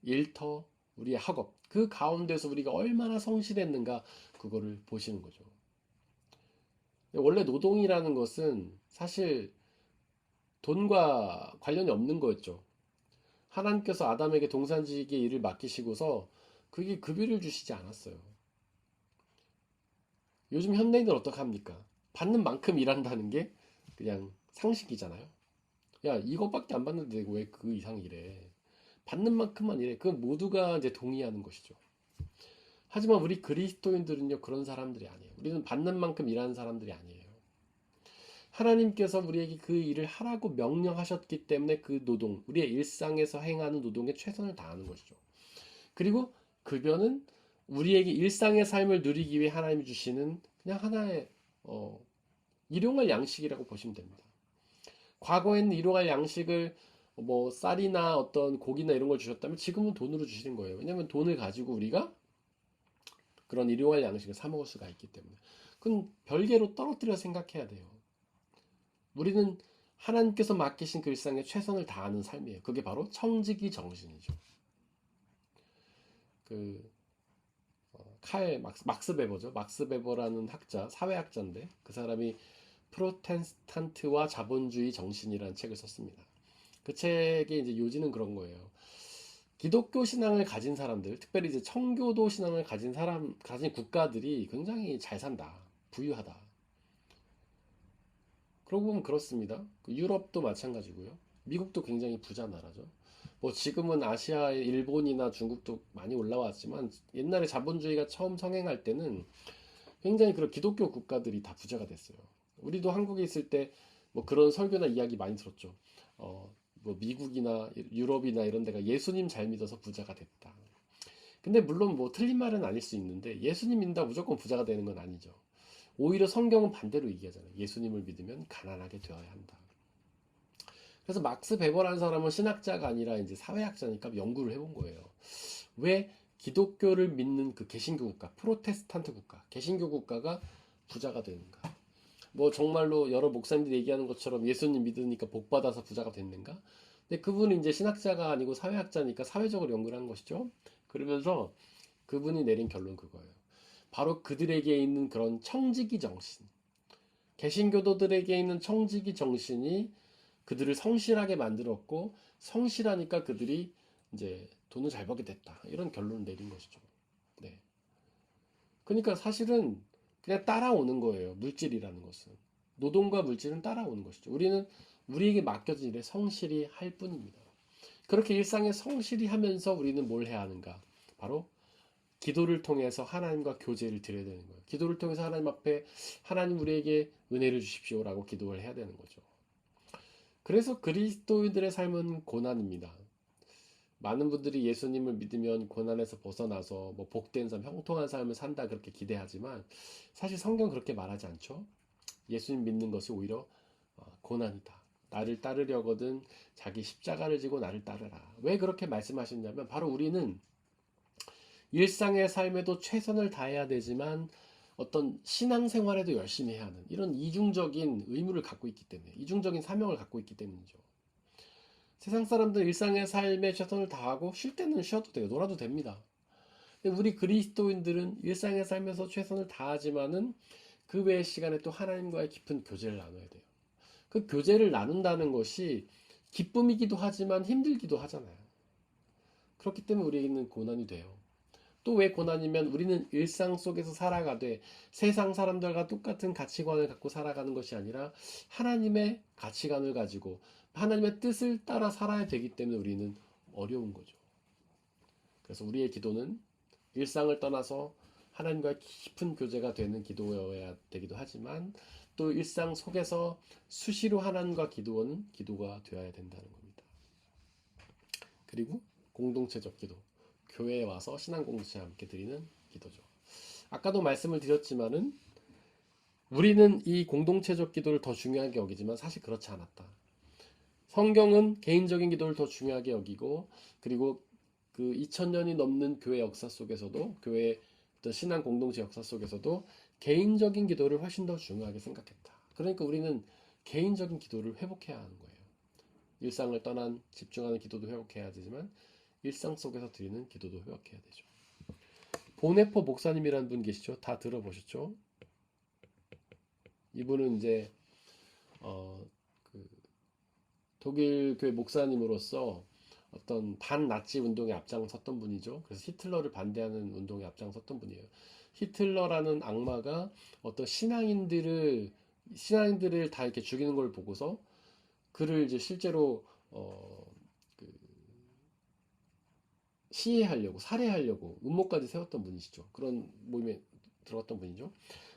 일터, 우리의 학업, 그 가운데서 우리가 얼마나 성실했는가, 그거를 보시는 거죠. 원래 노동이라는 것은 사실 돈과 관련이 없는 거였죠. 하나님께서 아담에게 동산지기의 일을 맡기시고서 그게 급여를 주시지 않았어요. 요즘 현대인들 어떻게 합니까? 받는 만큼 일한다는 게 그냥 상식이잖아요. 야, 이것밖에 안 받는데 왜 그 이상 일해? 받는 만큼만 일해. 그건 모두가 이제 동의하는 것이죠. 하지만 우리 그리스도인들은요, 그런 사람들이 아니에요. 우리는 받는 만큼 일하는 사람들이 아니에요. 하나님께서 우리에게 그 일을 하라고 명령하셨기 때문에 그 노동, 우리의 일상에서 행하는 노동에 최선을 다하는 것이죠. 그리고 급여는 우리에게 일상의 삶을 누리기 위해 하나님이 주시는 그냥 하나의 일용할 양식이라고 보시면 됩니다. 과거에는 일용할 양식을 뭐 쌀이나 어떤 고기나 이런 걸 주셨다면 지금은 돈으로 주시는 거예요. 왜냐하면 돈을 가지고 우리가 그런 일용할 양식을 사 먹을 수가 있기 때문에. 그건 별개로 떨어뜨려 생각해야 돼요. 우리는 하나님께서 맡기신 그 일상에 최선을 다하는 삶이에요. 그게 바로 청지기 정신이죠. 그 칼 막스 베버죠. 막스 베버라는 학자, 사회학자인데 그 사람이 프로테스탄트와 자본주의 정신이라는 책을 썼습니다. 그 책의 이제 요지는 그런 거예요. 기독교 신앙을 가진 사람들, 특별히 이제 청교도 신앙을 가진 국가들이 굉장히 잘 산다, 부유하다. 그러고 보면 그렇습니다. 유럽도 마찬가지고요. 미국도 굉장히 부자 나라죠. 뭐 지금은 아시아의 일본이나 중국도 많이 올라왔지만 옛날에 자본주의가 처음 성행할 때는 굉장히 그런 기독교 국가들이 다 부자가 됐어요. 우리도 한국에 있을 때 뭐 그런 설교나 이야기 많이 들었죠. 뭐 미국이나 유럽이나 이런 데가 예수님 잘 믿어서 부자가 됐다. 근데 물론 뭐 틀린 말은 아닐 수 있는데 예수님 믿는다 무조건 부자가 되는 건 아니죠. 오히려 성경은 반대로 얘기하잖아요. 예수님을 믿으면 가난하게 되어야 한다. 그래서 막스 베버라는 사람은 신학자가 아니라 이제 사회학자니까 연구를 해본 거예요. 왜 기독교를 믿는 그 개신교 국가, 프로테스탄트 국가, 개신교 국가가 부자가 되는가? 뭐 정말로 여러 목사님들이 얘기하는 것처럼 예수님 믿으니까 복 받아서 부자가 됐는가? 근데 그분은 이제 신학자가 아니고 사회학자니까 사회적으로 연구를 한 것이죠. 그러면서 그분이 내린 결론 그거예요. 바로 그들에게 있는 그런 청지기 정신, 개신교도들에게 있는 청지기 정신이 그들을 성실하게 만들었고 성실하니까 그들이 이제 돈을 잘 벌게 됐다. 이런 결론을 내린 것이죠. 네. 그러니까 사실은 그냥 따라오는 거예요. 물질이라는 것은. 노동과 물질은 따라오는 것이죠. 우리는 우리에게 맡겨진 일에 성실히 할 뿐입니다. 그렇게 일상에 성실히 하면서 우리는 뭘 해야 하는가? 바로 기도를 통해서 하나님과 교제를 드려야 되는 거예요. 기도를 통해서 하나님 앞에 하나님 우리에게 은혜를 주십시오라고 기도를 해야 되는 거죠. 그래서 그리스도인들의 삶은 고난입니다. 많은 분들이 예수님을 믿으면 고난에서 벗어나서 뭐 복된 삶, 형통한 삶을 산다 그렇게 기대하지만 사실 성경 그렇게 말하지 않죠. 예수님 믿는 것이 오히려 고난이다. 나를 따르려거든 자기 십자가를 지고 나를 따르라. 왜 그렇게 말씀하셨냐면 바로 우리는 일상의 삶에도 최선을 다해야 되지만 어떤 신앙생활에도 열심히 해야 하는 이런 이중적인 의무를 갖고 있기 때문에 이중적인 사명을 갖고 있기 때문이죠. 세상 사람들 일상의 삶에 최선을 다하고 쉴 때는 쉬어도 돼요. 놀아도 됩니다. 근데 우리 그리스도인들은 일상의 삶에서 최선을 다하지만은 그 외의 시간에 또 하나님과의 깊은 교제를 나눠야 돼요. 그 교제를 나눈다는 것이 기쁨이기도 하지만 힘들기도 하잖아요. 그렇기 때문에 우리에게는 고난이 돼요. 또 왜 고난이면 우리는 일상 속에서 살아가되 세상 사람들과 똑같은 가치관을 갖고 살아가는 것이 아니라 하나님의 가치관을 가지고 하나님의 뜻을 따라 살아야 되기 때문에 우리는 어려운 거죠. 그래서 우리의 기도는 일상을 떠나서 하나님과 깊은 교제가 되는 기도여야 되기도 하지만 또 일상 속에서 수시로 하나님과 기도하는 기도가 되어야 된다는 겁니다. 그리고 공동체적 기도. 교회에 와서 신앙 공동체와 함께 드리는 기도죠. 아까도 말씀을 드렸지만은 우리는 이 공동체적 기도를 더 중요하게 여기지만 사실 그렇지 않았다. 성경은 개인적인 기도를 더 중요하게 여기고 그리고 그 2000년이 넘는 교회 역사 속에서도 교회 어떤 신앙 공동체 역사 속에서도 개인적인 기도를 훨씬 더 중요하게 생각했다. 그러니까 우리는 개인적인 기도를 회복해야 하는 거예요. 일상을 떠난 집중하는 기도도 회복해야 되지만 일상 속에서 드리는 기도도 회복해야 되죠. 보네포 목사님이라는 분 계시죠? 다 들어보셨죠? 이분은 이제 그 독일 교회 목사님으로서 어떤 반나치 운동에 앞장섰던 분이죠. 그래서 히틀러를 반대하는 운동에 앞장섰던 분이에요. 히틀러라는 악마가 어떤 신앙인들을 다 이렇게 죽이는 걸 보고서 그를 이제 실제로 그 시해하려고 살해하려고 음모까지 세웠던 분이시죠. 그런 모임에 들어갔던 분이죠.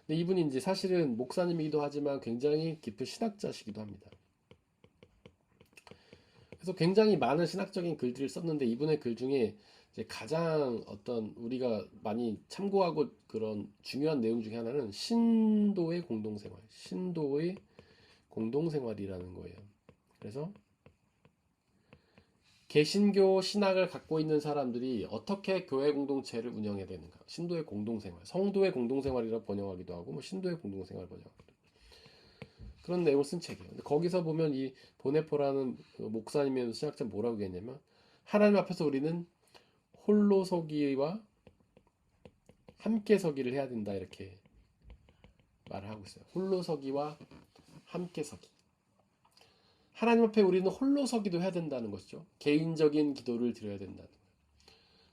근데 이분이 이제 사실은 목사님이기도 하지만 굉장히 깊은 신학자시기도 합니다. 그래서 굉장히 많은 신학적인 글들을 썼는데 이분의 글 중에 이제 가장 어떤 우리가 많이 참고하고 그런 중요한 내용 중에 하나는 신도의 공동생활, 신도의 공동생활이라는 거예요. 그래서 개신교 신학을 갖고 있는 사람들이 어떻게 교회 공동체를 운영해야 되는가? 신도의 공동생활, 성도의 공동생활이라고 번역하기도 하고, 뭐 신도의 공동생활 번역하기도 하고. 그런 내용을 쓴 책이에요. 근데 거기서 보면 이 보네포라는 목사님의 신학자 뭐라고 했냐면, 하나님 앞에서 우리는 홀로 서기와 함께 서기를 해야 된다 이렇게 말을 하고 있어요. 홀로 서기와 함께 서기. 하나님 앞에 우리는 홀로 서기도 해야 된다는 것이죠. 개인적인 기도를 드려야 된다는 거예요.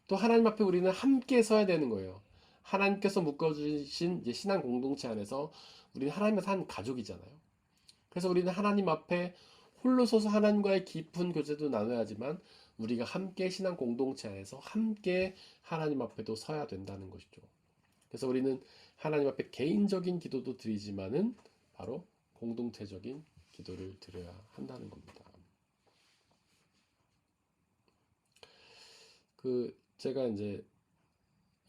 또 하나님 앞에 우리는 함께 서야 되는 거예요. 하나님께서 묶어주신 신앙 공동체 안에서 우리는 하나님의 한 가족이잖아요. 그래서 우리는 하나님 앞에 홀로 서서 하나님과의 깊은 교제도 나눠야 하지만 우리가 함께 신앙 공동체 안에서 함께 하나님 앞에도 서야 된다는 것이죠. 그래서 우리는 하나님 앞에 개인적인 기도도 드리지만은 바로 공동체적인 기도를 드려야 한다는 겁니다. 제가 이제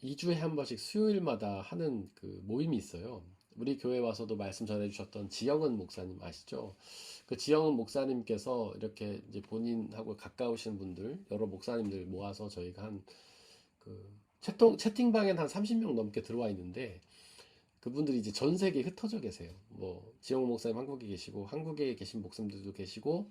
2주에 한 번씩 수요일마다 하는 모임이 있어요. 우리 교회 와서도 말씀 전해주셨던 지영은 목사님 아시죠? 그 지영은 목사님께서 이렇게 이제 본인하고 가까우신 분들, 여러 목사님들 모아서 저희가 채팅방엔 한 30명 넘게 들어와 있는데, 그분들이 이제 전 세계에 흩어져 계세요. 뭐 지영 목사님 한국에 계시고, 한국에 계신 목사님들도 계시고,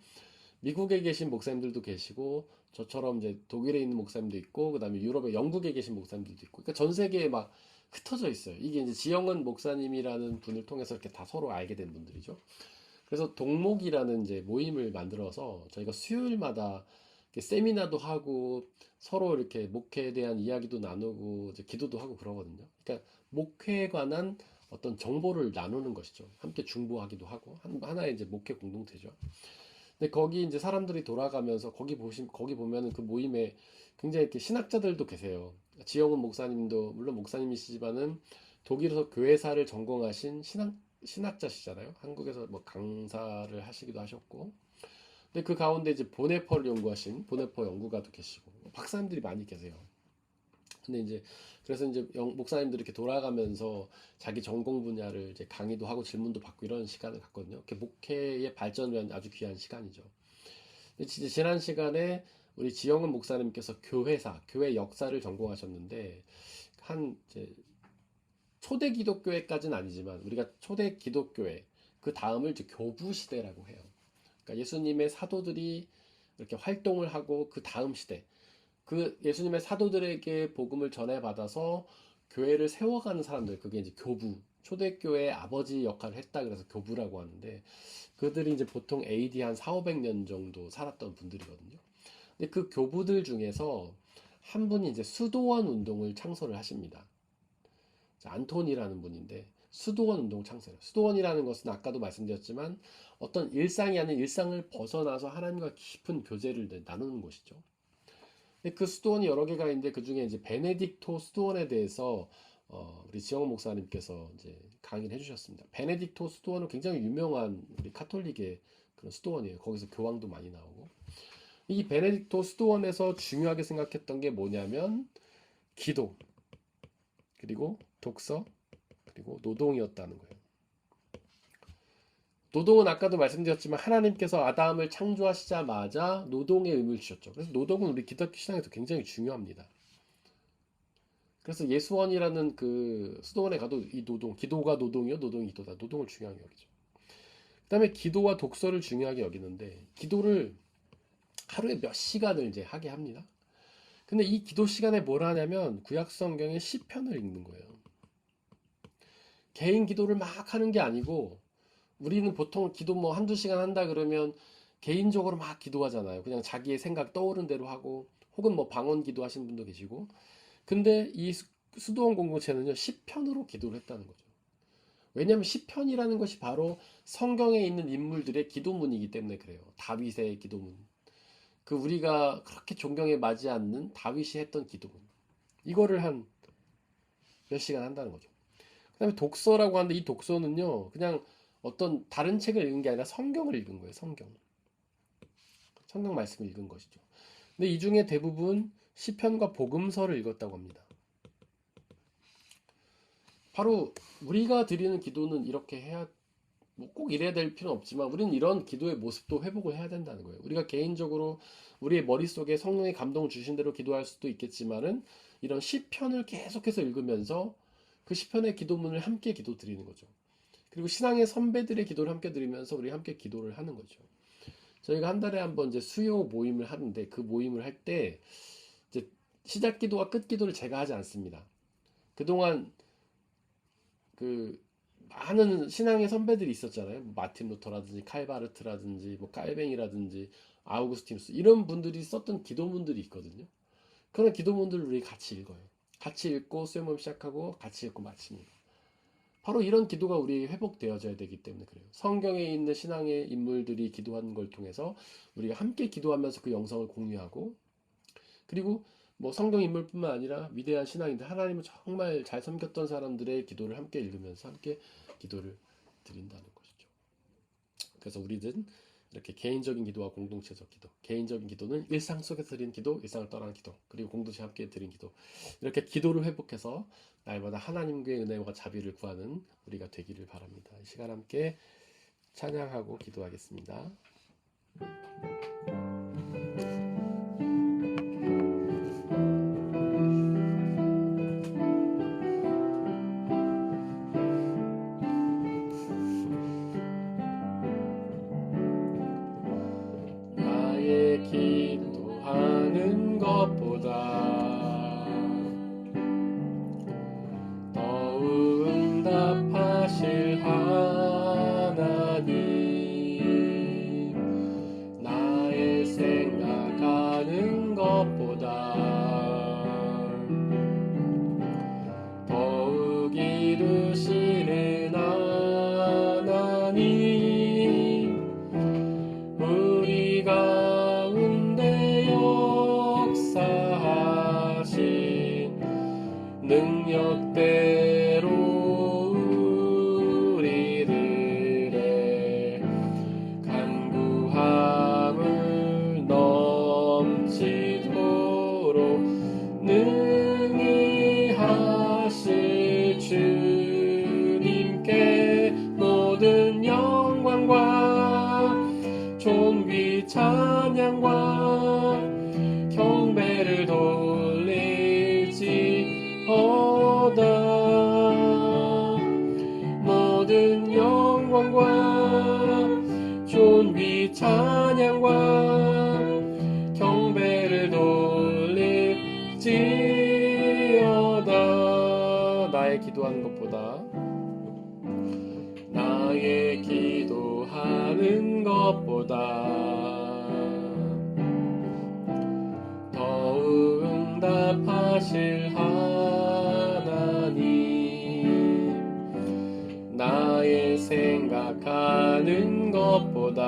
미국에 계신 목사님들도 계시고, 저처럼 이제 독일에 있는 목사님도 있고, 그다음에 유럽에 영국에 계신 목사님들도 있고, 그러니까 전 세계에 막 흩어져 있어요. 이게 이제 지영은 목사님이라는 분을 통해서 이렇게 다 서로 알게 된 분들이죠. 그래서 동목이라는 이제 모임을 만들어서 저희가 수요일마다 이렇게 세미나도 하고 서로 이렇게 목회에 대한 이야기도 나누고 이제 기도도 하고 그러거든요. 그러니까 목회에 관한 어떤 정보를 나누는 것이죠. 함께 중보하기도 하고 하나의 이제 목회 공동체죠. 근데 거기 이제 사람들이 돌아가면서 거기 보면은 그 모임에 굉장히 이렇게 신학자들도 계세요. 지영훈 목사님도 물론 목사님이시지만은 독일에서 교회사를 전공하신 신학자시잖아요. 한국에서 뭐 강사를 하시기도 하셨고. 근데 그 가운데 이제 보네퍼를 연구하신 보네퍼 연구가도 계시고 박사님들이 많이 계세요. 근데 이제 그래서 이제 목사님들이 이렇게 돌아가면서 자기 전공 분야를 이제 강의도 하고 질문도 받고 이런 시간을 갖거든요. 이렇게 목회의 발전을 위한 아주 귀한 시간이죠. 근데 진짜 지난 시간에 우리 지영은 목사님께서 교회 역사를 전공하셨는데 한 이제 초대 기독교회까지는 아니지만 우리가 초대 기독교회 그 다음을 이제 교부 시대라고 해요. 그러니까 예수님의 사도들이 이렇게 활동을 하고 그 다음 시대 그 예수님의 사도들에게 복음을 전해받아서 교회를 세워가는 사람들, 그게 이제 교부, 초대교회의 아버지 역할을 했다 그래서 교부라고 하는데, 그들이 이제 보통 AD 한 4, 500년 정도 살았던 분들이거든요. 근데 그 교부들 중에서 한 분이 이제 수도원 운동을 창설을 하십니다. 안톤이라는 분인데, 수도원 운동 창설해요. 수도원이라는 것은 아까도 말씀드렸지만, 어떤 일상이 아닌 일상을 벗어나서 하나님과 깊은 교제를 나누는 곳이죠. 근데 그 수도원이 여러 개가 있는데 그 중에 이제 베네딕토 수도원에 대해서 우리 지영원 목사님께서 이제 강의를 해주셨습니다. 베네딕토 수도원은 굉장히 유명한 우리 카톨릭의 그런 수도원이에요. 거기서 교황도 많이 나오고. 이 베네딕토 수도원에서 중요하게 생각했던 게 뭐냐면 기도, 그리고 독서, 그리고 노동이었다는 거예요. 노동은 아까도 말씀드렸지만 하나님께서 아담을 창조하시자마자 노동의 의무를 주셨죠. 그래서 노동은 우리 기독교 신앙에서 굉장히 중요합니다. 그래서 예수원이라는 그 수도원에 가도 이 기도가 노동이요, 노동이 기도다. 노동을 중요하게 여기죠. 그 다음에 기도와 독서를 중요하게 여기는데 기도를 하루에 몇 시간을 이제 하게 합니다. 근데 이 기도 시간에 뭘 하냐면 구약 성경의 시편을 읽는 거예요. 개인 기도를 막 하는 게 아니고 우리는 보통 기도 뭐 한두 시간 한다 그러면 개인적으로 막 기도하잖아요. 그냥 자기의 생각 떠오른 대로 하고 혹은 뭐 방언 기도 하시는 분도 계시고. 근데 이 수도원 공동체는요 시편으로 기도를 했다는 거죠. 왜냐하면 시편이라는 것이 바로 성경에 있는 인물들의 기도문이기 때문에 그래요. 다윗의 기도문. 그 우리가 그렇게 존경에 맞지 않는 다윗이 했던 기도문. 이거를 한 몇 시간 한다는 거죠. 그 다음에 독서라고 하는데 이 독서는요 그냥 어떤 다른 책을 읽은 게 아니라 성경을 읽은 거예요. 성경 말씀을 읽은 것이죠. 근데 이 중에 대부분 시편과 복음서를 읽었다고 합니다. 바로 우리가 드리는 기도는 이렇게 해야 뭐 꼭 이래야 될 필요는 없지만 우리는 이런 기도의 모습도 회복을 해야 된다는 거예요. 우리가 개인적으로 우리의 머릿속에 성령의 감동을 주신 대로 기도할 수도 있겠지만은 이런 시편을 계속해서 읽으면서 그 시편의 기도문을 함께 기도 드리는 거죠. 그리고 신앙의 선배들의 기도를 함께 드리면서 우리 함께 기도를 하는 거죠. 저희가 한 달에 한 번 이제 수요 모임을 하는데 그 모임을 할 때 이제 시작 기도와 끝 기도를 제가 하지 않습니다. 그동안 그 많은 신앙의 선배들이 있었잖아요. 뭐 마틴 루터라든지 칼바르트라든지 뭐 깔뱅이라든지 아우구스티누스 이런 분들이 썼던 기도문들이 있거든요. 그런 기도문들을 우리 같이 읽어요. 같이 읽고 수요 모임 시작하고 같이 읽고 마칩니다. 바로 이런 기도가 우리 회복되어져야 되기 때문에 그래요. 성경에 있는 신앙의 인물들이 기도한 걸 통해서 우리가 함께 기도하면서 그 영성을 공유하고, 그리고 뭐 성경 인물뿐만 아니라 위대한 신앙인들, 하나님을 정말 잘 섬겼던 사람들의 기도를 함께 읽으면서 함께 기도를 드린다는 것이죠. 그래서 우리는 이렇게 개인적인 기도와 공동체적 기도, 개인적인 기도는 일상 속에서 드리는 기도, 일상을 떠나는 기도, 그리고 공동체 함께 드리는 기도, 이렇게 기도를 회복해서 날마다 하나님의 은혜와 자비를 구하는 우리가 되기를 바랍니다. 이 시간 함께 찬양하고 기도하겠습니다. 나의 기도하는 것보다 더 응답하실 하나님, 나의 생각하는 것보다 더욱 이루시는 하나님, 우리 가운데 역사하신 능력대로 우리들의 간구함을 넘치도록 능히 하실 주님께 모든 영광과 존귀 찬양과 경배를 돌릴지어다. 모든 영광과 존귀 찬양과 경배를 돌릴지어다. 나의 기도하는 것보다, 나의 기도하는 것보다 더욱 응답하실 하나님, 나의 생각하는 것보다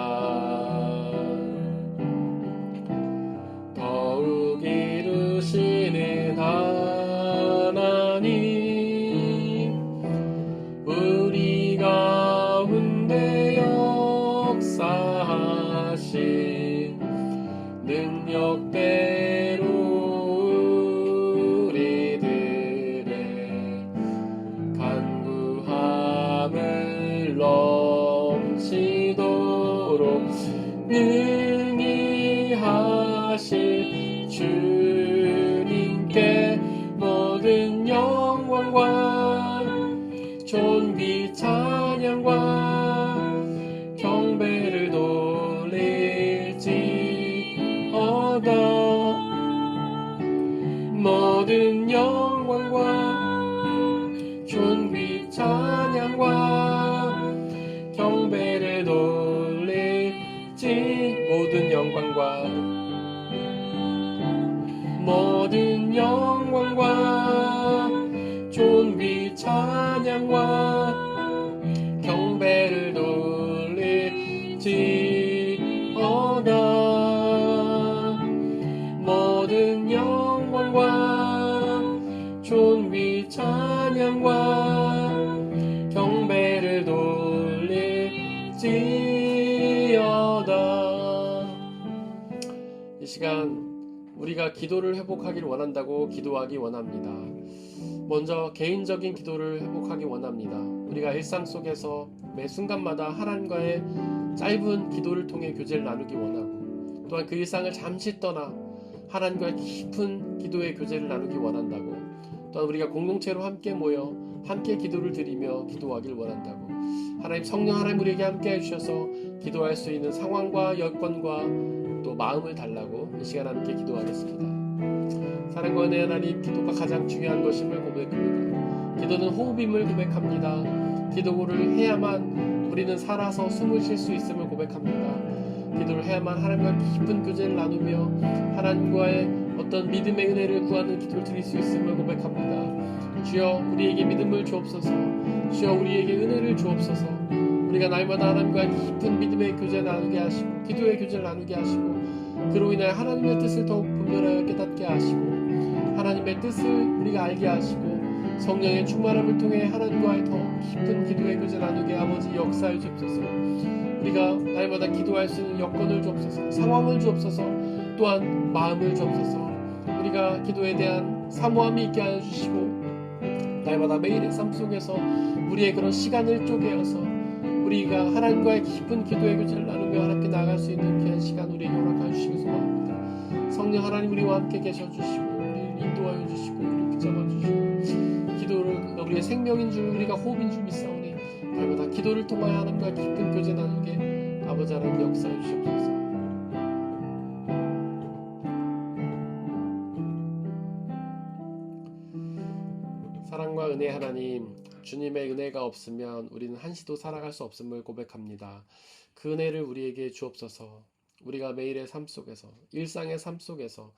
더욱 이루시는 하나님, 우리 가운데 역사하신 능력대로 우리들의 간구함을 넘치도록 능히 하실 주님께 모든 영광과 존귀 찬양과 경배를 돌릴지어다. 모든 영광과 존귀 찬양과 경배를 돌릴지. 모든 영광과 모든 영광과 존귀 찬양과 경배를 돌릴지어다. 모든 영광과 존귀 찬양과 경배를 돌릴지어다. 이 시간 우리가 기도를 회복하기를 원한다고 기도하기 원합니다. 먼저 개인적인 기도를 회복하기 원합니다. 우리가 일상 속에서 매 순간마다 하나님과의 짧은 기도를 통해 교제를 나누기 원하고, 또한 그 일상을 잠시 떠나 하나님과의 깊은 기도의 교제를 나누기 원한다고, 또한 우리가 공동체로 함께 모여 함께 기도를 드리며 기도하길 원한다고, 하나님 성령 하나님 우리에게 함께 해주셔서 기도할 수 있는 상황과 여건과 또 마음을 달라고 이 시간 함께 기도하겠습니다. 사랑과 은혜 하나님, 기도가 가장 중요한 것임을 고백합니다. 기도는 호흡임을 고백합니다. 기도를 해야만 우리는 살아서 숨을 쉴 수 있음을 고백합니다. 기도를 해야만 하나님과 깊은 교제를 나누며 하나님과의 어떤 믿음의 은혜를 구하는 기도를 드릴 수 있음을 고백합니다. 주여 우리에게 믿음을 주옵소서. 주여 우리에게 은혜를 주옵소서. 우리가 날마다 하나님과 깊은 믿음의 교제를 나누게 하시고 기도의 교제를 나누게 하시고 그로 인하여 하나님의 뜻을 더욱 분별하여 깨닫게 하시고 하나님의 뜻을 우리가 알게 하시고 성령의 충만함을 통해 하나님과의 더 깊은 기도의 교제 나누게 아버지 역사해 주옵소서. 우리가 날마다 기도할 수 있는 여건을 주옵소서. 상황을 주옵소서. 또한 마음을 주옵소서. 우리가 기도에 대한 사모함이 있게 하여 주시고 날마다 매일의 삶 속에서 우리의 그런 시간을 쪼개어서 우리가 하나님과의 깊은 기도의 교제를 나누며 하나님께 나아갈 수 있는 귀한 시간 우리에게 허락하여 주시기 소망합니다. 성령 하나님 우리와 함께 계셔 주시고 우리를 인도하여 주시고 우리를 붙잡아 주시고 기도를 우리의 생명인 줄 우리가 호흡인 줄 믿사오니 날마다 기도를 통하여 하나님과 깊은 교제 나누게 아버지 하나님 역사해 주시옵소서. 사랑과 은혜 하나님, 주님의 은혜가 없으면 우리는 한시도 살아갈 수 없음을 고백합니다. 그 은혜를 우리에게 주옵소서. 우리가 매일의 삶 속에서 일상의 삶 속에서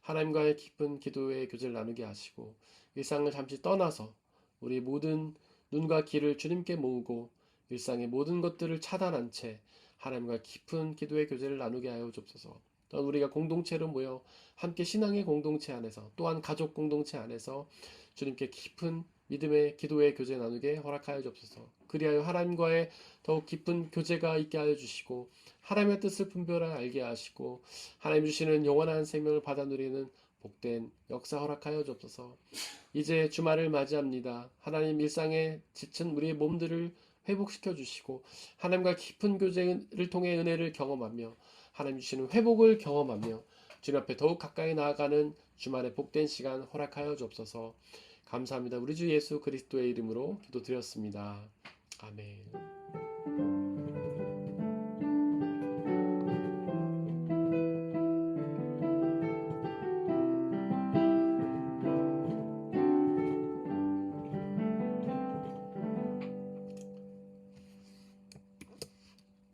하나님과의 깊은 기도의 교제를 나누게 하시고 일상을 잠시 떠나서 우리 모든 눈과 귀를 주님께 모으고 일상의 모든 것들을 차단한 채 하나님과 깊은 기도의 교제를 나누게 하여 주옵소서. 또한 우리가 공동체로 모여 함께 신앙의 공동체 안에서 또한 가족 공동체 안에서 주님께 깊은 믿음의 기도의 교제 나누게 허락하여 주옵소서. 그리하여 하나님과의 더욱 깊은 교제가 있게 하여 주시고 하나님의 뜻을 분별하여 알게 하시고 하나님 주시는 영원한 생명을 받아 누리는 복된 역사 허락하여 주옵소서. 이제 주말을 맞이합니다. 하나님 일상에 지친 우리의 몸들을 회복시켜 주시고 하나님과 깊은 교제를 통해 은혜를 경험하며 하나님 주시는 회복을 경험하며 주님 앞에 더욱 가까이 나아가는 주말의 복된 시간 허락하여 주옵소서. 감사합니다. 우리 주 예수 그리스도의 이름으로 기도드렸습니다. 아멘.